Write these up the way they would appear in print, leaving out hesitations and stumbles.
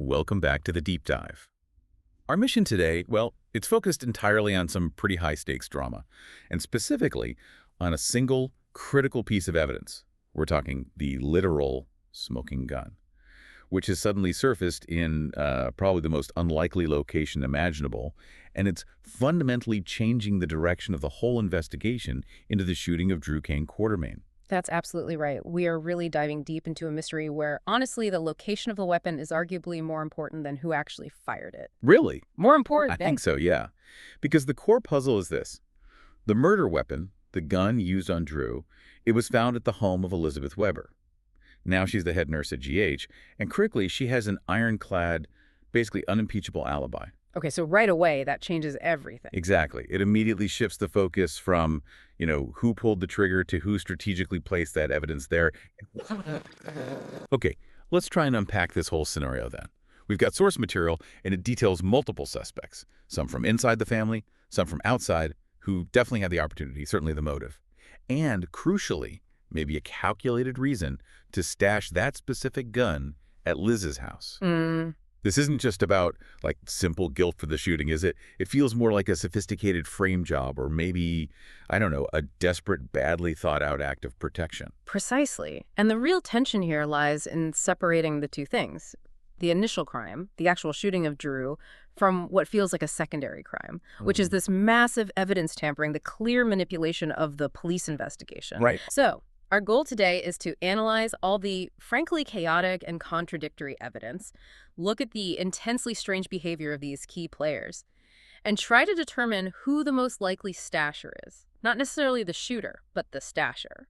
Welcome back to the Deep Dive. Our mission today, well, it's focused entirely on some pretty high-stakes drama, and specifically on a single critical piece of evidence. We're talking the literal smoking gun, which has suddenly surfaced in probably the most unlikely location imaginable, and it's fundamentally changing the direction of the whole investigation into the shooting of Drew Kane Quartermain. That's absolutely right. We are really diving deep into a mystery where, honestly, the location of the weapon is arguably more important than who actually fired it. Really? More I important. think so, yeah. Because the core puzzle is this. The murder weapon, the gun used on Drew, it was found at the home of Elizabeth Weber. Now she's the head nurse at GH, and critically, she has an ironclad, basically unimpeachable alibi. Okay, so right away, that changes everything. Exactly. It immediately shifts the focus from, who pulled the trigger to who strategically placed that evidence there. Okay, let's try and unpack this whole scenario then. We've got source material, and it details multiple suspects, some from inside the family, some from outside, who definitely had the opportunity, certainly the motive. And crucially, maybe a calculated reason to stash that specific gun at Liz's house. This isn't just about, simple guilt for the shooting, is it? It feels more like a sophisticated frame job or maybe, I don't know, a desperate, badly thought-out act of protection. Precisely. And the real tension here lies in separating the two things. The initial crime, the actual shooting of Drew, from what feels like a secondary crime, which is this massive evidence tampering, the clear manipulation of the police investigation. Right. So, our goal today is to analyze all the frankly chaotic and contradictory evidence, look at the intensely strange behavior of these key players, and try to determine who the most likely stasher is. Not necessarily the shooter, but the stasher.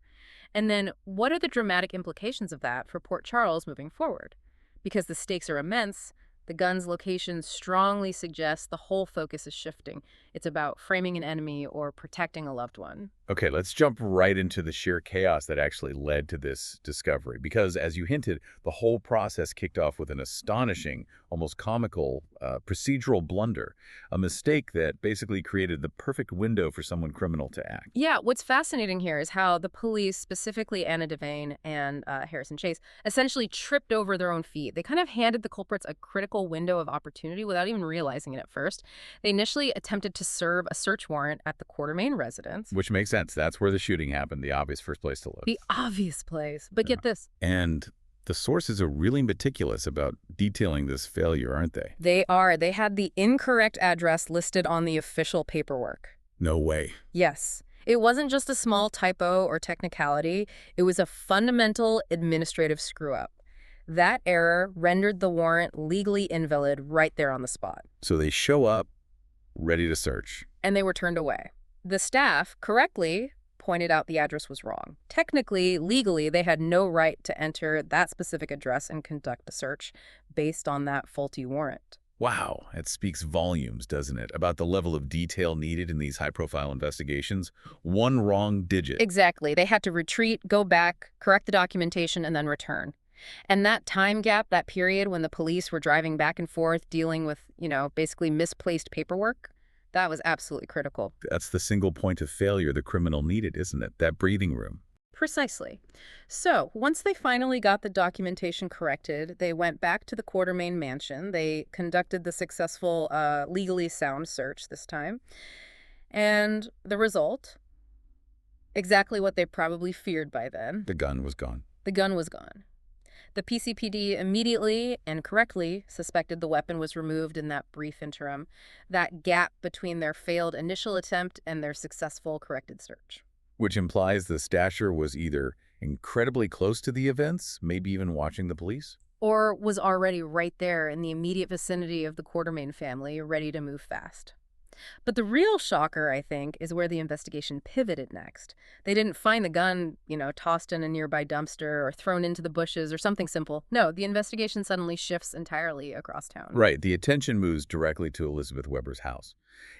And then what are the dramatic implications of that for Port Charles moving forward? Because the stakes are immense, the gun's location strongly suggests the whole focus is shifting. It's about framing an enemy or protecting a loved one. Okay, let's jump right into the sheer chaos that actually led to this discovery. Because, as you hinted, the whole process kicked off with an astonishing, almost comical, procedural blunder. A mistake that basically created the perfect window for someone criminal to act. Yeah, what's fascinating here is how the police, specifically Anna Devane and Harrison Chase, essentially tripped over their own feet. They kind of handed the culprits a critical window of opportunity without even realizing it at first. They initially attempted to serve a search warrant at the Quartermain residence. Which makes sense. That's where the shooting happened, the obvious first place to look. The obvious place. But get this. And the sources are really meticulous about detailing this failure, aren't they? They are. They had the incorrect address listed on the official paperwork. No way. Yes. It wasn't just a small typo or technicality. It was a fundamental administrative screw-up. That error rendered the warrant legally invalid right there on the spot. So they show up, ready to search. And they were turned away. The staff correctly pointed out the address was wrong. Technically, legally, they had no right to enter that specific address and conduct a search based on that faulty warrant. Wow, that speaks volumes, doesn't it, about the level of detail needed in these high-profile investigations? One wrong digit. Exactly. They had to retreat, go back, correct the documentation, and then return. And that time gap, that period when the police were driving back and forth, dealing with, basically misplaced paperwork, that was absolutely critical. That's the single point of failure the criminal needed, isn't it? That breathing room. Precisely. So, once they finally got the documentation corrected, they went back to the Quartermain mansion. They conducted the successful, legally sound search this time. And the result? Exactly what they probably feared by then. The gun was gone. The gun was gone. The PCPD immediately and correctly suspected the weapon was removed in that brief interim, that gap between their failed initial attempt and their successful corrected search. Which implies the stasher was either incredibly close to the events, maybe even watching the police, or was already right there in the immediate vicinity of the Quartermain family, ready to move fast. But the real shocker, I think, is where the investigation pivoted next. They didn't find the gun, tossed in a nearby dumpster or thrown into the bushes or something simple. No, the investigation suddenly shifts entirely across town. Right. The attention moves directly to Elizabeth Weber's house.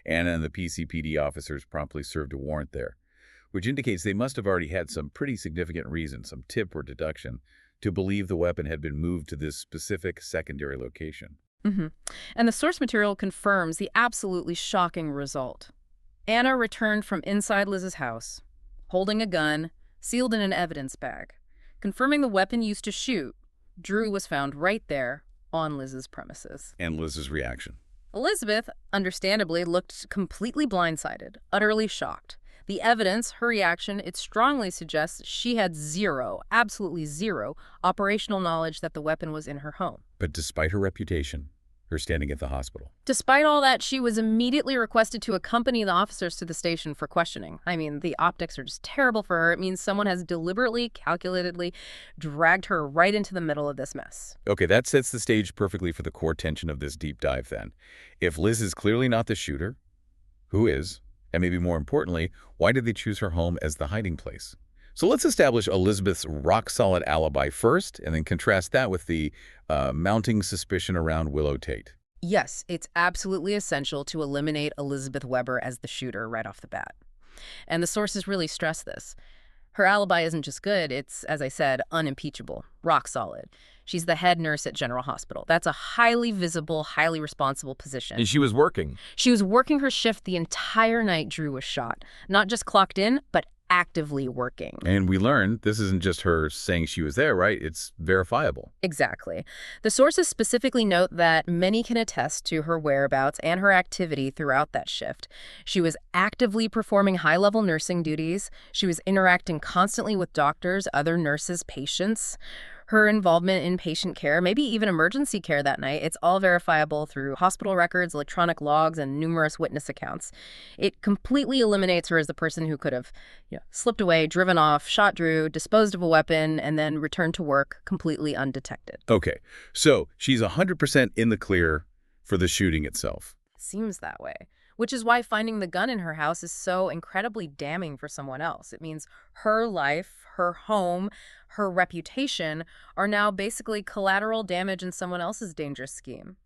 Anna and the PCPD officers promptly served a warrant there, which indicates they must have already had some pretty significant reason, some tip or deduction, to believe the weapon had been moved to this specific secondary location. And the source material confirms the absolutely shocking result. Anna returned from inside Liz's house, holding a gun, sealed in an evidence bag. Confirming the weapon used to shoot, Drew was found right there, on Liz's premises. And Liz's reaction. Elizabeth, understandably, looked completely blindsided, utterly shocked. The evidence, her reaction, it strongly suggests she had zero, absolutely zero, operational knowledge that the weapon was in her home. But despite her reputation, her standing at the hospital. Despite all that, she was immediately requested to accompany the officers to the station for questioning. I mean, the optics are just terrible for her. It means someone has deliberately, calculatedly dragged her right into the middle of this mess. Okay, that sets the stage perfectly for the core tension of this deep dive then. If Liz is clearly not the shooter, who is? And maybe more importantly, why did they choose her home as the hiding place? So let's establish Elizabeth's rock-solid alibi first, and then contrast that with the mounting suspicion around Willow Tate. Yes, it's absolutely essential to eliminate Elizabeth Weber as the shooter right off the bat. And the sources really stress this. Her alibi isn't just good, it's, as I said, unimpeachable, rock solid. She's the head nurse at General Hospital. That's a highly visible, highly responsible position. And she was working. She was working her shift the entire night Drew was shot. Not just clocked in, but actively working. And we learned this isn't just her saying she was there, right? It's verifiable. Exactly. The sources specifically note that many can attest to her whereabouts and her activity throughout that shift. She was actively performing high-level nursing duties. She was interacting constantly with doctors, other nurses, patients. Her involvement in patient care, maybe even emergency care that night, it's all verifiable through hospital records, electronic logs, and numerous witness accounts. It completely eliminates her as the person who could have slipped away, driven off, shot Drew, disposed of a weapon, and then returned to work completely undetected. Okay, so she's 100% in the clear for the shooting itself. Seems that way. Which is why finding the gun in her house is so incredibly damning for someone else. It means her life, her home, her reputation are now basically collateral damage in someone else's dangerous scheme.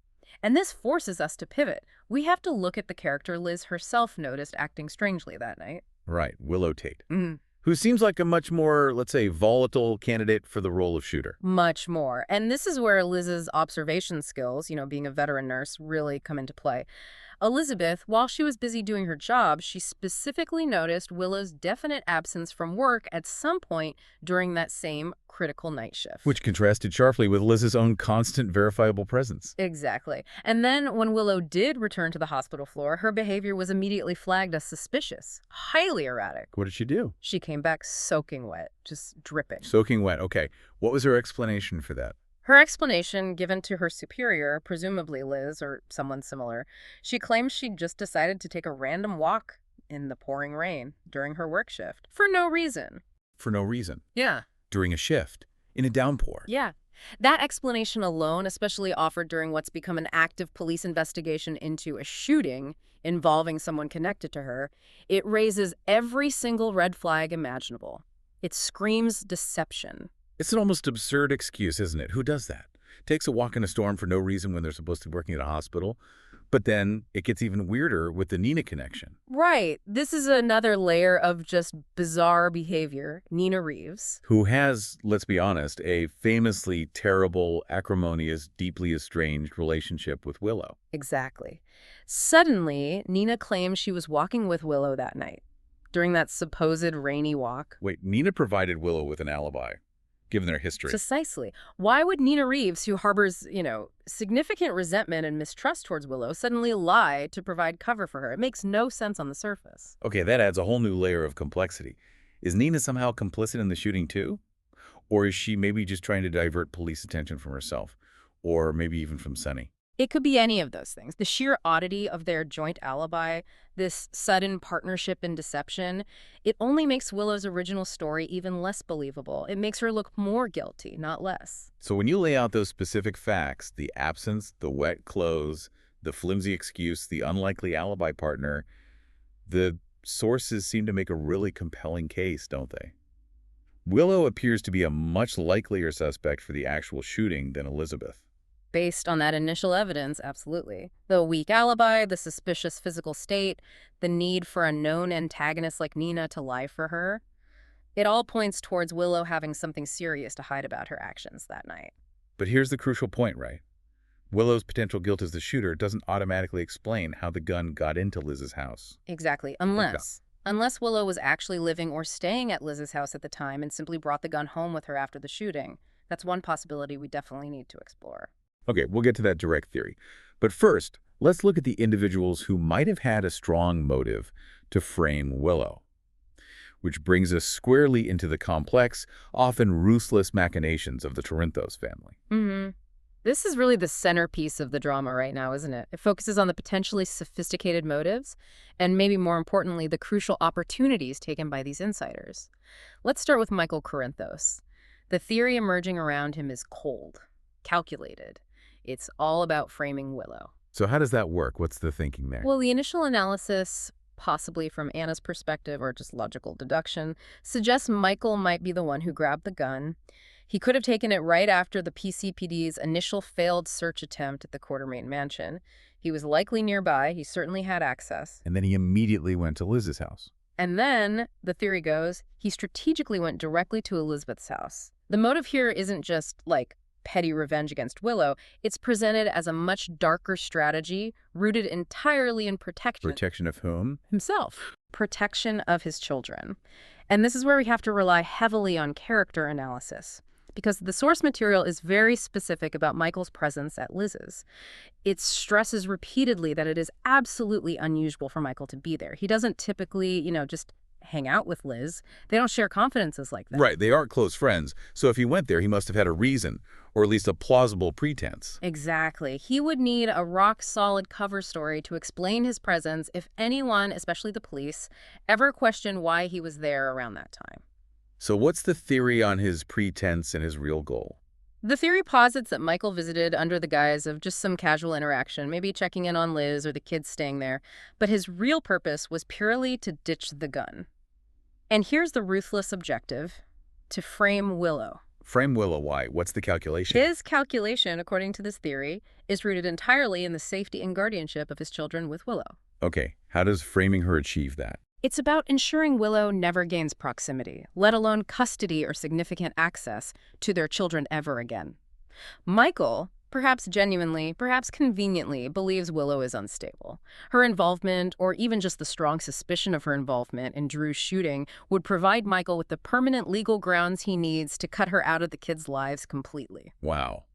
And this forces us to pivot. We have to look at the character Liz herself noticed acting strangely that night. Right, Willow Tate. Who seems like a much more, let's say, volatile candidate for the role of shooter. Much more. And this is where Liz's observation skills, being a veteran nurse, really come into play. Elizabeth, while she was busy doing her job, she specifically noticed Willow's definite absence from work at some point during that same critical night shift. Which contrasted sharply with Liz's own constant verifiable presence. Exactly. And then when Willow did return to the hospital floor, her behavior was immediately flagged as suspicious, highly erratic. What did she do? She came back soaking wet, just dripping. Soaking wet, okay. What was her explanation for that? Her explanation, given to her superior, presumably Liz or someone similar, she claims she just decided to take a random walk in the pouring rain during her work shift. For no reason. For no reason. Yeah. During a shift. In a downpour. Yeah. That explanation alone, especially offered during what's become an active police investigation into a shooting involving someone connected to her, it raises every single red flag imaginable. It screams deception. It's an almost absurd excuse, isn't it? Who does that? Takes a walk in a storm for no reason when they're supposed to be working at a hospital. But then it gets even weirder with the Nina connection. Right. This is another layer of just bizarre behavior. Nina Reeves. Who has, let's be honest, a famously terrible, acrimonious, deeply estranged relationship with Willow. Exactly. Suddenly, Nina claims she was walking with Willow that night, during that supposed rainy walk. Wait, Nina provided Willow with an alibi, given their history. Precisely. Why would Nina Reeves, who harbors, significant resentment and mistrust towards Willow, suddenly lie to provide cover for her? It makes no sense on the surface. Okay, that adds a whole new layer of complexity. Is Nina somehow complicit in the shooting too? Or is she maybe just trying to divert police attention from herself? Or maybe even from Sunny? It could be any of those things. The sheer oddity of their joint alibi, this sudden partnership in deception, it only makes Willow's original story even less believable. It makes her look more guilty, not less. So when you lay out those specific facts, the absence, the wet clothes, the flimsy excuse, the unlikely alibi partner, the sources seem to make a really compelling case, don't they? Willow appears to be a much likelier suspect for the actual shooting than Elizabeth. Based on that initial evidence, absolutely. The weak alibi, the suspicious physical state, the need for a known antagonist like Nina to lie for her, it all points towards Willow having something serious to hide about her actions that night. But here's the crucial point, right? Willow's potential guilt as the shooter doesn't automatically explain how the gun got into Liz's house. Exactly, unless Willow was actually living or staying at Liz's house at the time and simply brought the gun home with her after the shooting. That's one possibility we definitely need to explore. Okay, we'll get to that direct theory. But first, let's look at the individuals who might have had a strong motive to frame Willow, which brings us squarely into the complex, often ruthless machinations of the Torinthos family. Mm-hmm. This is really the centerpiece of the drama right now, isn't it? It focuses on the potentially sophisticated motives and maybe more importantly, the crucial opportunities taken by these insiders. Let's start with Michael Corinthos. The theory emerging around him is cold, calculated. It's all about framing Willow. So how does that work? What's the thinking there? Well, the initial analysis, possibly from Anna's perspective or just logical deduction, suggests Michael might be the one who grabbed the gun. He could have taken it right after the PCPD's initial failed search attempt at the Quartermain mansion. He was likely nearby. He certainly had access. And then he immediately went to Liz's house. And then, the theory goes, he strategically went directly to Elizabeth's house. The motive here isn't just, like, petty revenge against Willow. It's presented as a much darker strategy rooted entirely in protection. Protection of whom? Himself. Protection of his children. And this is where we have to rely heavily on character analysis, because the source material is very specific about Michael's presence at Liz's. It stresses repeatedly that it is absolutely unusual for Michael to be there. He doesn't typically, just hang out with Liz. They don't share confidences like that. Right, they aren't close friends. So if he went there, he must have had a reason, or at least a plausible pretense. Exactly. He would need a rock-solid cover story to explain his presence if anyone, especially the police, ever questioned why he was there around that time. So what's the theory on his pretense and his real goal? The theory posits that Michael visited under the guise of just some casual interaction, maybe checking in on Liz or the kids staying there, but his real purpose was purely to ditch the gun. And here's the ruthless objective: to frame Willow. Frame Willow, why? What's the calculation? His calculation, according to this theory, is rooted entirely in the safety and guardianship of his children with Willow. Okay, how does framing her achieve that? It's about ensuring Willow never gains proximity, let alone custody or significant access to their children ever again. Michael, perhaps genuinely, perhaps conveniently, believes Willow is unstable. Her involvement, or even just the strong suspicion of her involvement in Drew's shooting, would provide Michael with the permanent legal grounds he needs to cut her out of the kids' lives completely. Wow.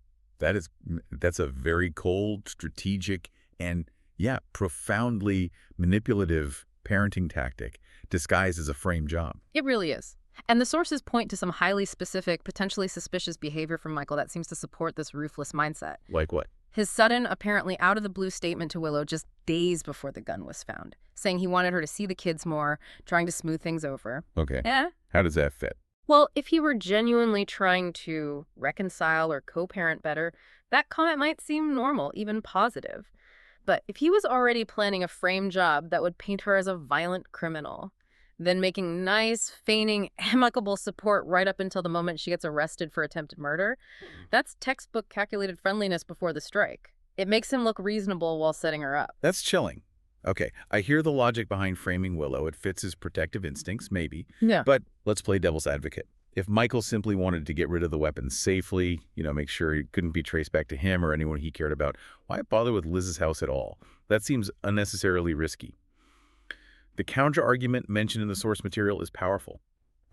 That's a very cold, strategic, and, profoundly manipulative parenting tactic disguised as a frame job. It really is. And the sources point to some highly specific, potentially suspicious behavior from Michael that seems to support this ruthless mindset. Like what? His sudden, apparently out-of-the-blue statement to Willow just days before the gun was found, saying he wanted her to see the kids more, trying to smooth things over. Okay. Eh? How does that fit? Well, if he were genuinely trying to reconcile or co-parent better, that comment might seem normal, even positive. But if he was already planning a frame job that would paint her as a violent criminal, then making nice, feigning, amicable support right up until the moment she gets arrested for attempted murder, that's textbook calculated friendliness before the strike. It makes him look reasonable while setting her up. That's chilling. Okay, I hear the logic behind framing Willow. It fits his protective instincts, maybe. Yeah. But let's play devil's advocate. If Michael simply wanted to get rid of the weapon safely, make sure it couldn't be traced back to him or anyone he cared about, why bother with Liz's house at all? That seems unnecessarily risky. The counter-argument mentioned in the source material is powerful.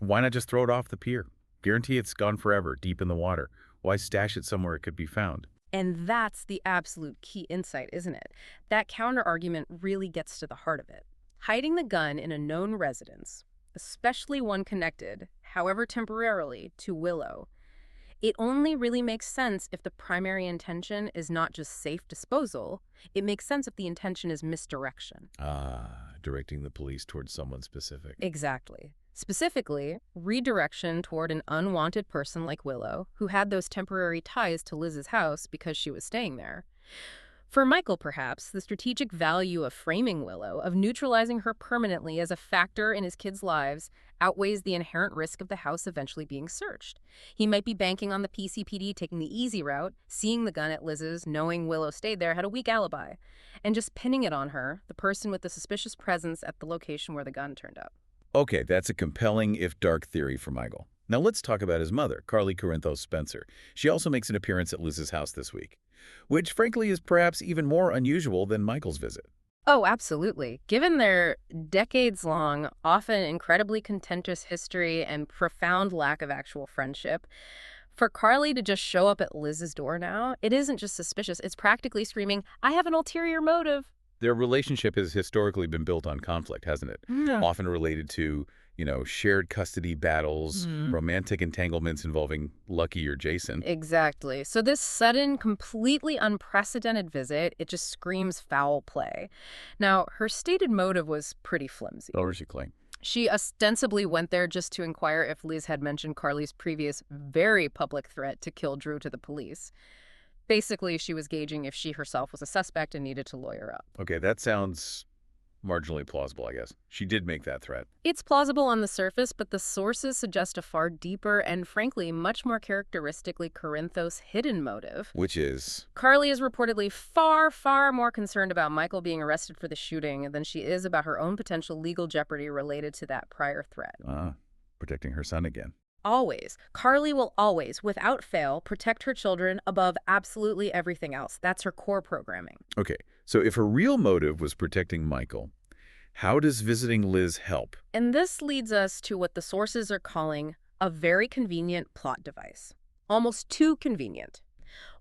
Why not just throw it off the pier? Guarantee it's gone forever, deep in the water. Why stash it somewhere it could be found? And that's the absolute key insight, isn't it? That counter-argument really gets to the heart of it. Hiding the gun in a known residence, especially one connected, however temporarily, to Willow, it only really makes sense if the primary intention is not just safe disposal. It makes sense if the intention is misdirection. Directing the police towards someone specific. Exactly. Specifically, redirection toward an unwanted person like Willow, who had those temporary ties to Liz's house because she was staying there. For Michael, perhaps, the strategic value of framing Willow, of neutralizing her permanently as a factor in his kids' lives, outweighs the inherent risk of the house eventually being searched. He might be banking on the PCPD taking the easy route, seeing the gun at Liz's, knowing Willow stayed there, had a weak alibi, and just pinning it on her, the person with the suspicious presence at the location where the gun turned up. Okay, that's a compelling, if dark, theory for Michael. Now let's talk about his mother, Carly Corinthos Spencer. She also makes an appearance at Liz's house this week, which frankly is perhaps even more unusual than Michael's visit. Oh, absolutely. Given their decades-long, often incredibly contentious history and profound lack of actual friendship, For Carly to just show up at Liz's door now, it isn't just suspicious. It's practically screaming, I have an ulterior motive. Their relationship has historically been built on conflict, hasn't it? Yeah. Often related to, shared custody battles, romantic entanglements involving Lucky or Jason. Exactly. So this sudden, completely unprecedented visit, it just screams foul play. Now, her stated motive was pretty flimsy. What was she claim? She ostensibly went there just to inquire if Liz had mentioned Carly's previous very public threat to kill Drew to the police. Basically, she was gauging if she herself was a suspect and needed to lawyer up. Okay, that sounds marginally plausible, I guess. She did make that threat. It's plausible on the surface, but the sources suggest a far deeper and, frankly, much more characteristically Corinthos hidden motive. Which is? Carly is reportedly far, far more concerned about Michael being arrested for the shooting than she is about her own potential legal jeopardy related to that prior threat. Protecting her son again. Always. Carly will always, without fail, protect her children above absolutely everything else. That's her core programming. Okay, so if her real motive was protecting Michael, how does visiting Liz help? And this leads us to what the sources are calling a very convenient plot device. Almost too convenient.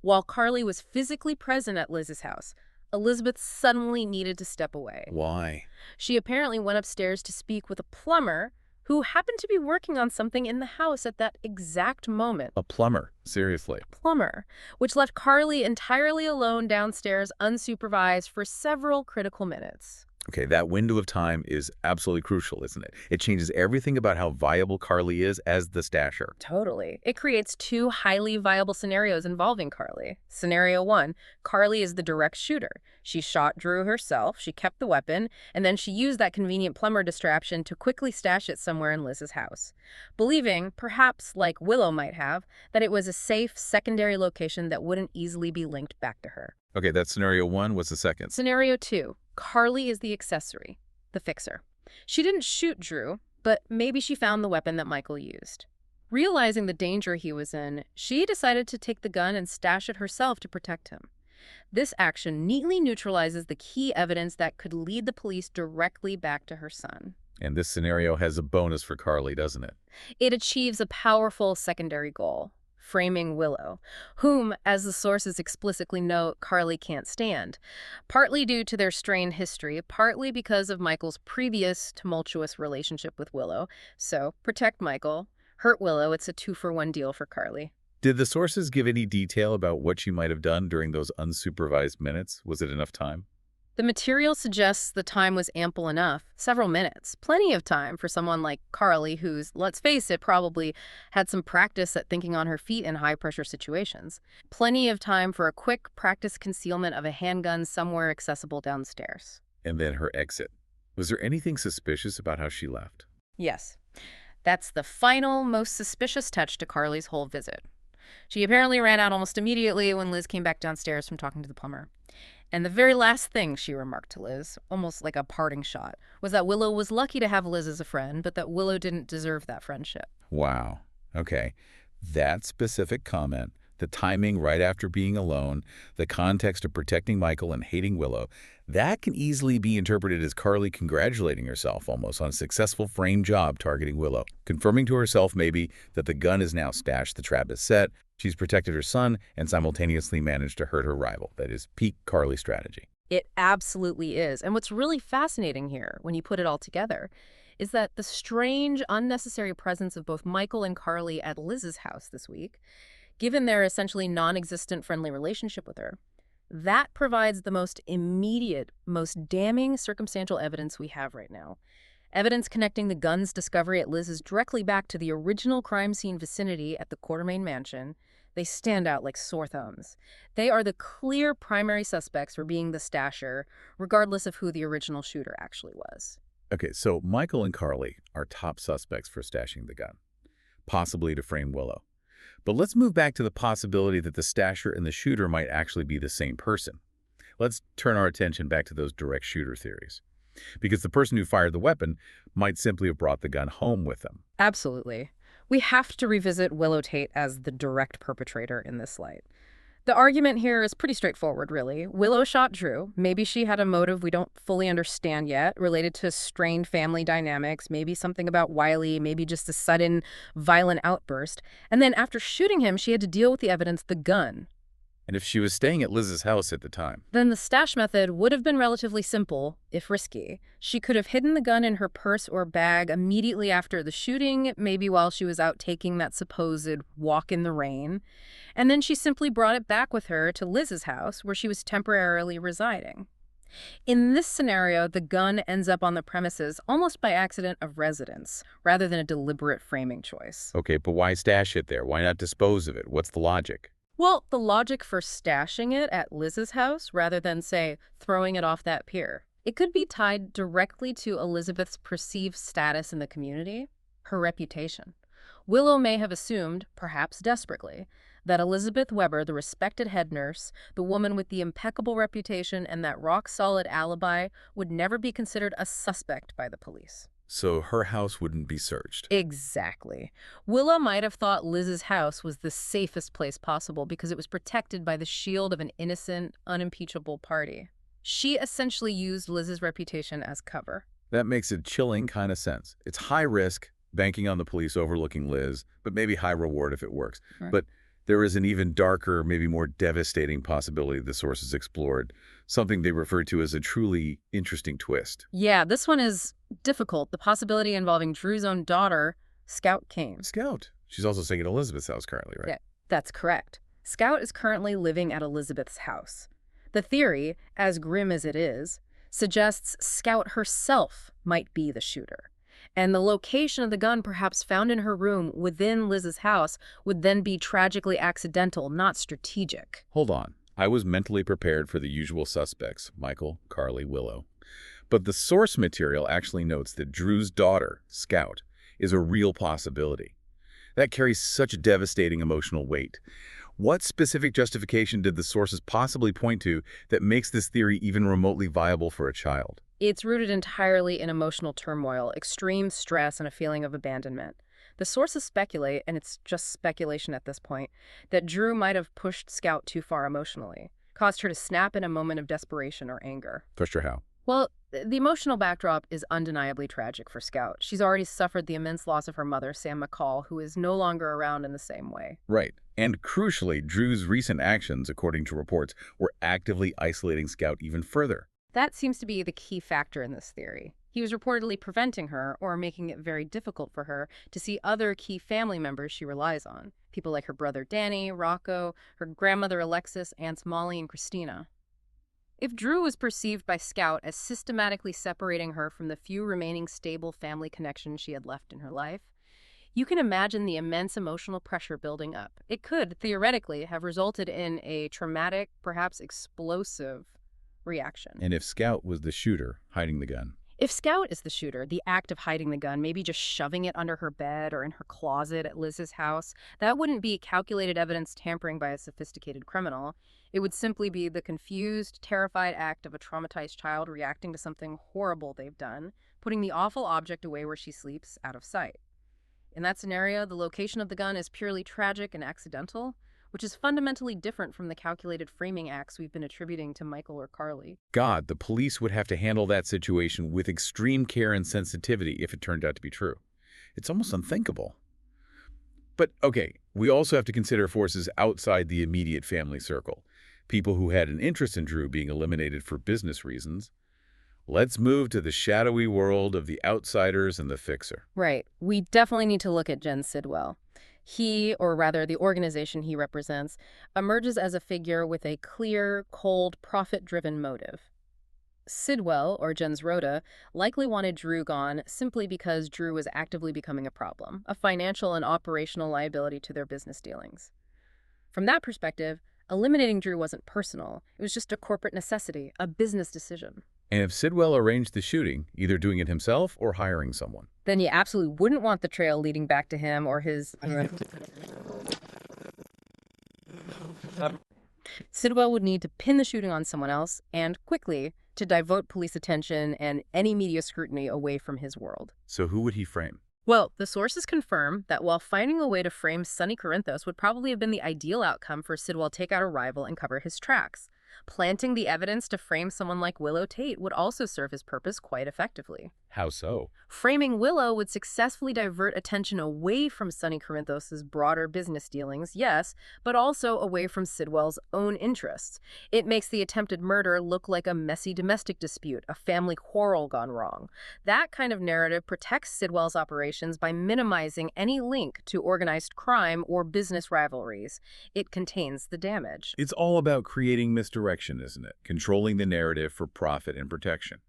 While Carly was physically present at Liz's house, Elizabeth suddenly needed to step away. Why? She apparently went upstairs to speak with a plumber who happened to be working on something in the house at that exact moment. A plumber, seriously. Plumber, which left Carly entirely alone downstairs unsupervised for several critical minutes. Okay, that window of time is absolutely crucial, isn't it? It changes everything about how viable Carly is as the stasher. Totally. It creates two highly viable scenarios involving Carly. Scenario 1, Carly is the direct shooter. She shot Drew herself, she kept the weapon, and then she used that convenient plumber distraction to quickly stash it somewhere in Liz's house, believing, perhaps like Willow might have, that it was a safe secondary location that wouldn't easily be linked back to her. Okay, that's scenario 1. What's the second? Scenario 2, Carly is the accessory, the fixer. She didn't shoot Drew, but maybe she found the weapon that Michael used. Realizing the danger he was in, she decided to take the gun and stash it herself to protect him. This action neatly neutralizes the key evidence that could lead the police directly back to her son. And this scenario has a bonus for Carly, doesn't it? It achieves a powerful secondary goal, framing Willow, whom, as the sources explicitly note, Carly can't stand, partly due to their strained history, partly because of Michael's previous tumultuous relationship with Willow. So, protect Michael, hurt Willow, it's a 2-for-1 deal for Carly. Did the sources give any detail about what she might have done during those unsupervised minutes? Was it enough time? The material suggests the time was ample enough, several minutes, plenty of time for someone like Carly who's, let's face it, probably had some practice at thinking on her feet in high-pressure situations. Plenty of time for a quick practice concealment of a handgun somewhere accessible downstairs. And then her exit. Was there anything suspicious about how she left? Yes. That's the final, most suspicious touch to Carly's whole visit. She apparently ran out almost immediately when Liz came back downstairs from talking to the plumber. And the very last thing she remarked to Liz, almost like a parting shot, was that Willow was lucky to have Liz as a friend, but that Willow didn't deserve that friendship. Wow. Okay. That specific comment, the timing right after being alone, the context of protecting Michael and hating Willow, that can easily be interpreted as Carly congratulating herself almost on a successful frame job targeting Willow, confirming to herself maybe that the gun is now stashed, the trap is set, she's protected her son, and simultaneously managed to hurt her rival. That is peak Carly strategy. It absolutely is. And what's really fascinating here, when you put it all together, is that the strange, unnecessary presence of both Michael and Carly at Liz's house this week, given their essentially non-existent friendly relationship with her, that provides the most immediate, most damning circumstantial evidence we have right now. Evidence connecting the gun's discovery at Liz's directly back to the original crime scene vicinity at the Quartermain mansion. They stand out like sore thumbs. They are the clear primary suspects for being the stasher, regardless of who the original shooter actually was. Okay, so Michael and Carly are top suspects for stashing the gun, possibly to frame Willow. But let's move back to the possibility that the stasher and the shooter might actually be the same person. Let's turn our attention back to those direct shooter theories. Because the person who fired the weapon might simply have brought the gun home with them. Absolutely. We have to revisit Willow Tate as the direct perpetrator in this light. The argument here is pretty straightforward, really. Willow shot Drew. Maybe she had a motive we don't fully understand yet, related to strained family dynamics, maybe something about Wiley, maybe just a sudden violent outburst. And then after shooting him, she had to deal with the evidence, the gun. And if she was staying at Liz's house at the time? Then the stash method would have been relatively simple, if risky. She could have hidden the gun in her purse or bag immediately after the shooting, maybe while she was out taking that supposed walk in the rain. And then she simply brought it back with her to Liz's house, where she was temporarily residing. In this scenario, the gun ends up on the premises almost by accident of residence, rather than a deliberate framing choice. Okay, but why stash it there? Why not dispose of it? What's the logic? Well, the logic for stashing it at Liz's house rather than, say, throwing it off that pier. It could be tied directly to Elizabeth's perceived status in the community, her reputation. Willow may have assumed, perhaps desperately, that Elizabeth Weber, the respected head nurse, the woman with the impeccable reputation and that rock-solid alibi, would never be considered a suspect by the police. So her house wouldn't be searched. Exactly. Willow might have thought Liz's house was the safest place possible because it was protected by the shield of an innocent, unimpeachable party. She essentially used Liz's reputation as cover. That makes a chilling kind of sense. It's high risk, banking on the police overlooking Liz, but maybe high reward if it works. Right. But there is an even darker, maybe more devastating possibility the sources explored, something they refer to as a truly interesting twist. Yeah, this one is difficult. The possibility involving Drew's own daughter, Scout Kane. Scout. She's also staying at Elizabeth's house currently, right? Yeah, that's correct. Scout is currently living at Elizabeth's house. The theory, as grim as it is, suggests Scout herself might be the shooter. And the location of the gun perhaps found in her room within Liz's house would then be tragically accidental, not strategic. Hold on. I was mentally prepared for the usual suspects, Michael, Carly, Willow. But the source material actually notes that Drew's daughter, Scout, is a real possibility. That carries such devastating emotional weight. What specific justification did the sources possibly point to that makes this theory even remotely viable for a child? It's rooted entirely in emotional turmoil, extreme stress, and a feeling of abandonment. The sources speculate, and it's just speculation at this point, that Drew might have pushed Scout too far emotionally, caused her to snap in a moment of desperation or anger. Pushed her how? Well, the emotional backdrop is undeniably tragic for Scout. She's already suffered the immense loss of her mother, Sam McCall, who is no longer around in the same way. Right. And crucially, Drew's recent actions, according to reports, were actively isolating Scout even further. That seems to be the key factor in this theory. He was reportedly preventing her, or making it very difficult for her, to see other key family members she relies on. People like her brother Danny, Rocco, her grandmother Alexis, aunts Molly and Christina. If Drew was perceived by Scout as systematically separating her from the few remaining stable family connections she had left in her life, you can imagine the immense emotional pressure building up. It could, theoretically, have resulted in a traumatic, perhaps explosive reaction. And if Scout was the shooter, hiding the gun? If Scout is the shooter, the act of hiding the gun, maybe just shoving it under her bed or in her closet at Liz's house, that wouldn't be calculated evidence tampering by a sophisticated criminal. It would simply be the confused, terrified act of a traumatized child reacting to something horrible they've done, putting the awful object away where she sleeps, out of sight. In that scenario, the location of the gun is purely tragic and accidental, which is fundamentally different from the calculated framing acts we've been attributing to Michael or Carly. God, the police would have to handle that situation with extreme care and sensitivity if it turned out to be true. It's almost unthinkable. But, okay, we also have to consider forces outside the immediate family circle. People who had an interest in Drew being eliminated for business reasons. Let's move to the shadowy world of the outsiders and the fixer. Right. We definitely need to look at Jen Sidwell. He, or rather the organization he represents, emerges as a figure with a clear, cold, profit-driven motive. Sidwell, or Jens Rhoda, likely wanted Drew gone simply because Drew was actively becoming a problem, a financial and operational liability to their business dealings. From that perspective, eliminating Drew wasn't personal. It was just a corporate necessity, a business decision. And if Sidwell arranged the shooting, either doing it himself or hiring someone, then you absolutely wouldn't want the trail leading back to him or his... Sidwell would need to pin the shooting on someone else, and quickly, to divert police attention and any media scrutiny away from his world. so who would he frame? Well, the sources confirm that while finding a way to frame Sonny Corinthos would probably have been the ideal outcome for Sidwell to take out a rival and cover his tracks, planting the evidence to frame someone like Willow Tate would also serve his purpose quite effectively. How so? Framing Willow would successfully divert attention away from Sonny Corinthos' broader business dealings, yes, but also away from Sidwell's own interests. It makes the attempted murder look like a messy domestic dispute, a family quarrel gone wrong. That kind of narrative protects Sidwell's operations by minimizing any link to organized crime or business rivalries. It contains the damage. It's all about creating misdirection, isn't it? Controlling the narrative for profit and protection.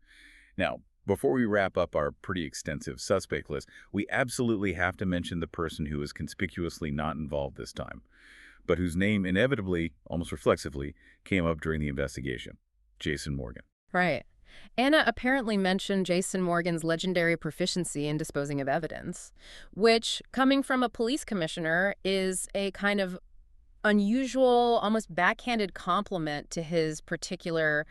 Now, before we wrap up our pretty extensive suspect list, we absolutely have to mention the person who is conspicuously not involved this time, but whose name inevitably, almost reflexively, came up during the investigation: Jason Morgan. Right. Anna apparently mentioned Jason Morgan's legendary proficiency in disposing of evidence, which, coming from a police commissioner, is a kind of unusual, almost backhanded compliment to his particular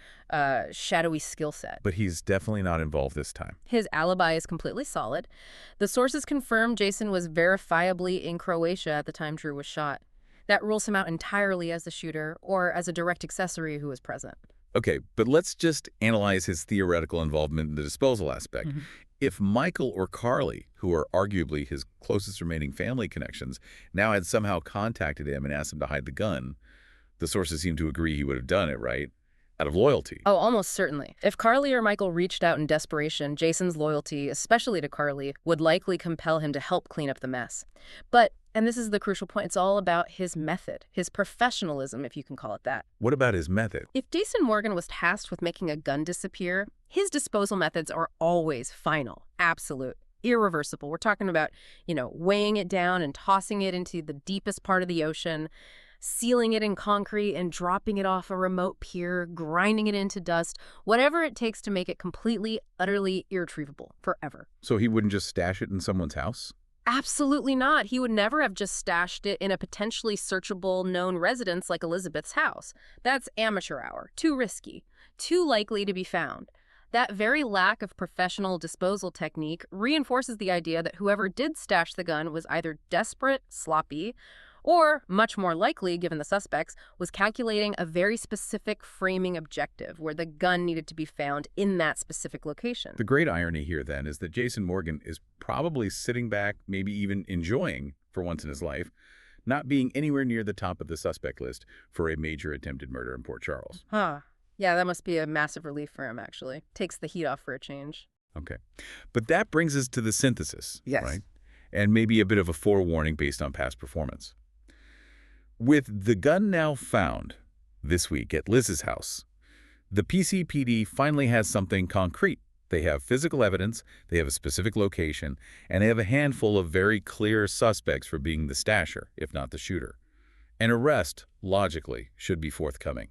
shadowy skill set. But he's definitely not involved this time. His alibi is completely solid. The sources confirm Jason was verifiably in Croatia at the time Drew was shot. That rules him out entirely as the shooter or as a direct accessory who was present. Okay, but let's just analyze his theoretical involvement in the disposal aspect. If Michael or Carly, who are arguably his closest remaining family connections, now had somehow contacted him and asked him to hide the gun, the sources seem to agree he would have done it, right? Out of loyalty. Oh, almost certainly. If Carly or Michael reached out in desperation, Jason's loyalty, especially to Carly, would likely compel him to help clean up the mess. But, and this is the crucial point, it's all about his method, his professionalism, if you can call it that. What about his method? If Jason Morgan was tasked with making a gun disappear, his disposal methods are always final, absolute, irreversible. We're talking about, weighing it down and tossing it into the deepest part of the ocean, sealing it in concrete and dropping it off a remote pier, grinding it into dust, whatever it takes to make it completely, utterly irretrievable, forever. So he wouldn't just stash it in someone's house? Absolutely not. He would never have just stashed it in a potentially searchable known residence like Elizabeth's house. That's amateur hour, too risky, too likely to be found. That very lack of professional disposal technique reinforces the idea that whoever did stash the gun was either desperate, sloppy, or, much more likely, given the suspects, was calculating a very specific framing objective where the gun needed to be found in that specific location. The great irony here, then, is that Jason Morgan is probably sitting back, maybe even enjoying, for once in his life, not being anywhere near the top of the suspect list for a major attempted murder in Port Charles. Huh. Yeah, that must be a massive relief for him, actually. Takes the heat off for a change. Okay. But that brings us to the synthesis, Yes. right? And maybe a bit of a forewarning based on past performance. With the gun now found this week at Liz's house, the PCPD finally has something concrete. They have physical evidence, they have a specific location, and they have a handful of very clear suspects for being the stasher, if not the shooter. An arrest, logically, should be forthcoming,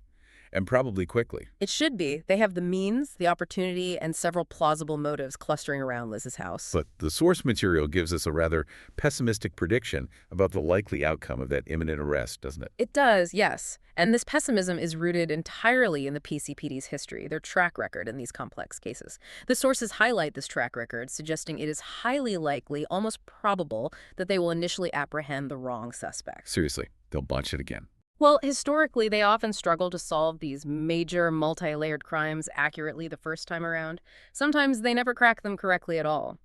and probably quickly. It should be. They have the means, the opportunity, and several plausible motives clustering around Liz's house. But the source material gives us a rather pessimistic prediction about the likely outcome of that imminent arrest, doesn't it? It does, yes. And this pessimism is rooted entirely in the PCPD's history, their track record in these complex cases. The sources highlight this track record, suggesting it is highly likely, almost probable, that they will initially apprehend the wrong suspect. Seriously, they'll botch it again. Well, historically, they often struggle to solve these major, multi-layered crimes accurately the first time around. Sometimes they never crack them correctly at all.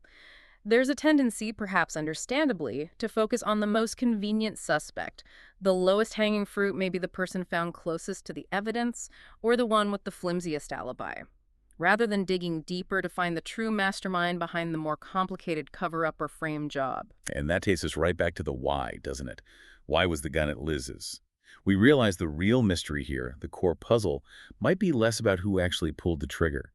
There's a tendency, perhaps understandably, to focus on the most convenient suspect. The lowest hanging fruit may be the person found closest to the evidence, or the one with the flimsiest alibi, rather than digging deeper to find the true mastermind behind the more complicated cover-up or frame job. And that takes us right back to the why, doesn't it? Why was the gun at Liz's? We realize the real mystery here, the core puzzle, might be less about who actually pulled the trigger,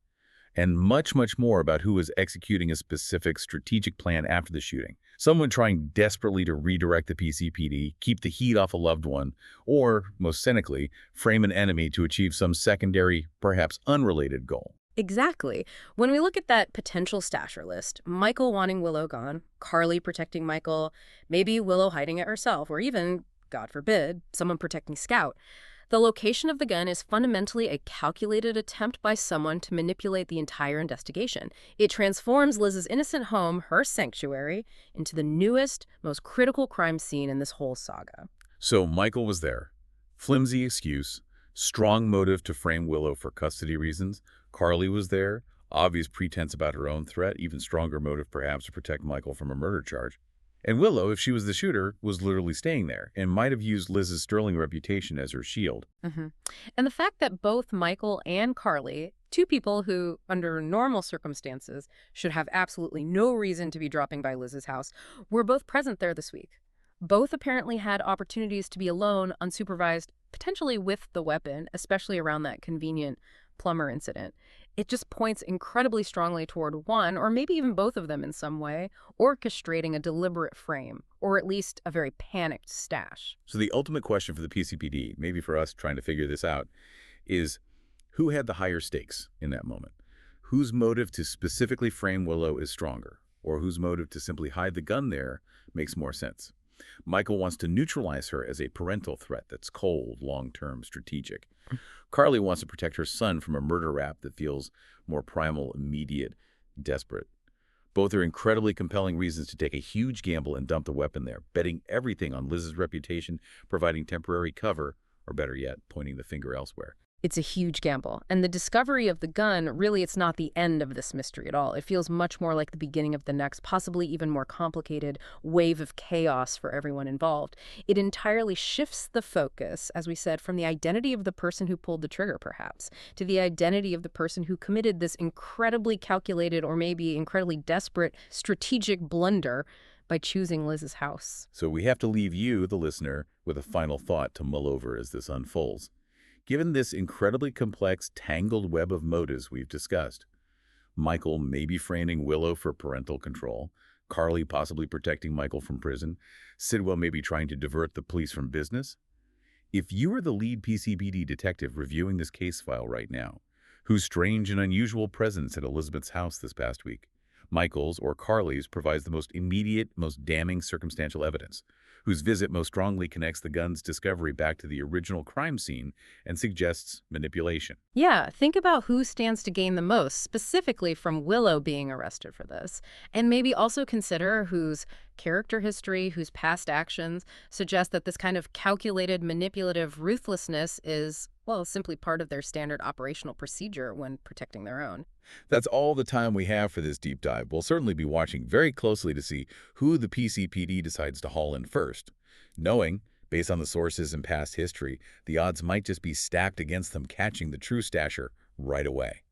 and much, much more about who was executing a specific strategic plan after the shooting. Someone trying desperately to redirect the PCPD, keep the heat off a loved one, or, most cynically, frame an enemy to achieve some secondary, perhaps unrelated goal. Exactly. When we look at that potential stasher list, Michael wanting Willow gone, Carly protecting Michael, maybe Willow hiding it herself, or even, God forbid, someone protecting Scout, The location of the gun is fundamentally a calculated attempt by someone to manipulate the entire investigation. It transforms Liz's innocent home, her sanctuary, into the newest, most critical crime scene in this whole saga. So Michael was there. Flimsy excuse, strong motive to frame Willow for custody reasons. Carly was there. Obvious pretense about her own threat, even stronger motive perhaps to protect Michael from a murder charge. And Willow, if she was the shooter, was literally staying there and might have used Liz's sterling reputation as her shield. hmm And the fact that both Michael and Carly, two people who, under normal circumstances, should have absolutely no reason to be dropping by Liz's house, were both present there this week. Both apparently had opportunities to be alone, unsupervised, potentially with the weapon, especially around that convenient plumber incident. It just points incredibly strongly toward one, or maybe even both of them in some way, orchestrating a deliberate frame, or at least a very panicked stash. So the ultimate question for the PCPD, maybe for us trying to figure this out, is who had the higher stakes in that moment? Whose motive to specifically frame Willow is stronger? Or whose motive to simply hide the gun there makes more sense? Michael wants to neutralize her as a parental threat that's cold, long-term, strategic. Carly wants to protect her son from a murder rap that feels more primal, immediate, desperate. Both are incredibly compelling reasons to take a huge gamble and dump the weapon there, betting everything on Liz's reputation, providing temporary cover, or better yet, pointing the finger elsewhere. It's a huge gamble. And the discovery of the gun, really, it's not the end of this mystery at all. It feels much more like the beginning of the next, possibly even more complicated wave of chaos for everyone involved. It entirely shifts the focus, as we said, from the identity of the person who pulled the trigger, perhaps, to the identity of the person who committed this incredibly calculated or maybe incredibly desperate strategic blunder by choosing Liz's house. So we have to leave you, the listener, with a final thought to mull over as this unfolds. Given this incredibly complex, tangled web of motives we've discussed, Michael may be framing Willow for parental control, Carly possibly protecting Michael from prison, Sidwell may be trying to divert the police from business. If you are the lead PCPD detective reviewing this case file right now, whose strange and unusual presence at Elizabeth's house this past week, Michael's or Carly's provides the most immediate, most damning circumstantial evidence, whose visit most strongly connects the gun's discovery back to the original crime scene and suggests manipulation. Yeah, think about who stands to gain the most, specifically from Willow being arrested for this. And maybe also consider whose character history, whose past actions suggest that this kind of calculated, manipulative ruthlessness is, well, simply part of their standard operational procedure when protecting their own. That's all the time we have for this deep dive. We'll certainly be watching very closely to see who the PCPD decides to haul in first, knowing, based on the sources and past history, the odds might just be stacked against them catching the true stasher right away.